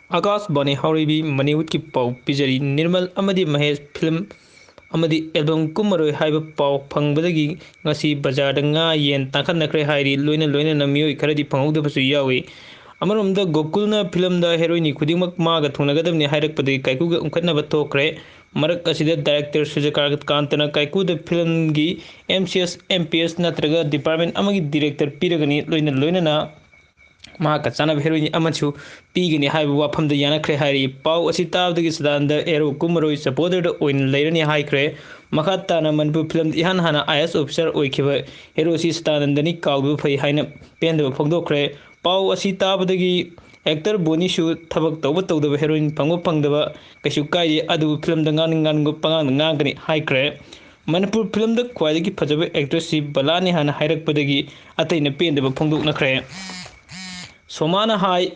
आकाश बानी हौरीबी मनीवुड की पाव पिजरी निर्मल अमदी महेश फिल्म अमदी एल्बम कुमरोय हाइब पाव फंगबदगी ngasi बाजार nga yen ताखनखरे हाइरी लोइना लोइना नमियोय खरदी फंगौदबसु यावी अमरमदा गोकुलना फिल्म दा हेरोइनी खुदिमक मागा थुनगदबनी हाइरकपदगी काइकुगा उंखटनब तोखरे मरक असिदा डायरेक्टर सुजयकांत कांतना काइकुदा फिल्म गी MCS MPS नत्रगा डिपार्टमेंट अमगी डायरेक्टर पिरगनी लोइना लोइना महाका चानब हेरोइनी अमछु पीगनी हाइब वाफम द यानखरे हाइरी पाव असि ताबदगी सदान द एरो कुमरोय सपोर्टर द ओइन लेरनी हाइखरे मखा ताना मनपुर फिल्म इहान हाना IS ऑफिसर ओइखिब हेरो सि सतानंदनी काउदु फै हाइना पेंदब फोगदोखरे पाव असि ताबदगी एक्टर बोनीसु थबक तौदब हेरोइन फंगदब कैसु काइदे अदु फिल्म द गानिंग पंगांग गांगनी हाइखरे मनपुर फिल्म द ख्वाइदगी फजब एक्ट्रेस सि बलानी हाना हाइरकपदगी अतैना पेंदब फोगदोखनखरे सोमाना हाई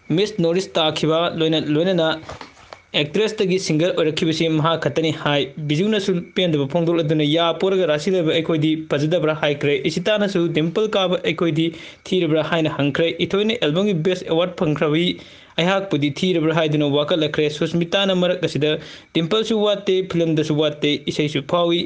मिस नोरिस ताखिबा लोइना लोइना एक्ट्रेस तगी सिंगर ओरखिबसी महा खतनी हाई बिजुना सु पेंदब फोंदोलदुना या पोरगा रासिलेब एकोइदी फजदब्रा हाइक्रे इसिताना सु डिंपल काब एकोइदी थीरब्रा हाइना हंख्रे इथोइने एल्बम की बेस्ट अवार्ड फंख्रबी अहाक पुदी थीरब्रा हाइदुना वाकलखरे सुस्मिताना मरक असिदा डिंपल सु वाते फिल्म दसु वाते इसैसु फावी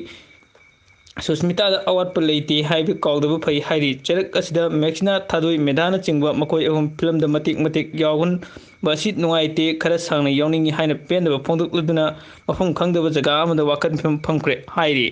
सुस्मिता अवार्ड पर लेते हाइब काउदब फै हाइरी चरक असिदा मैक्सिना थादोई मेधाना चिंगबा मकोय अहम फिल्म द मतिक मतिक यावुन बसि नुंगाइते खरा सांगना यावनिंगी हाइना पेंदब फोंदोकलदुना मफम खंगदब जगा अमदा वाकन फिल्म फंख्रे हाइरी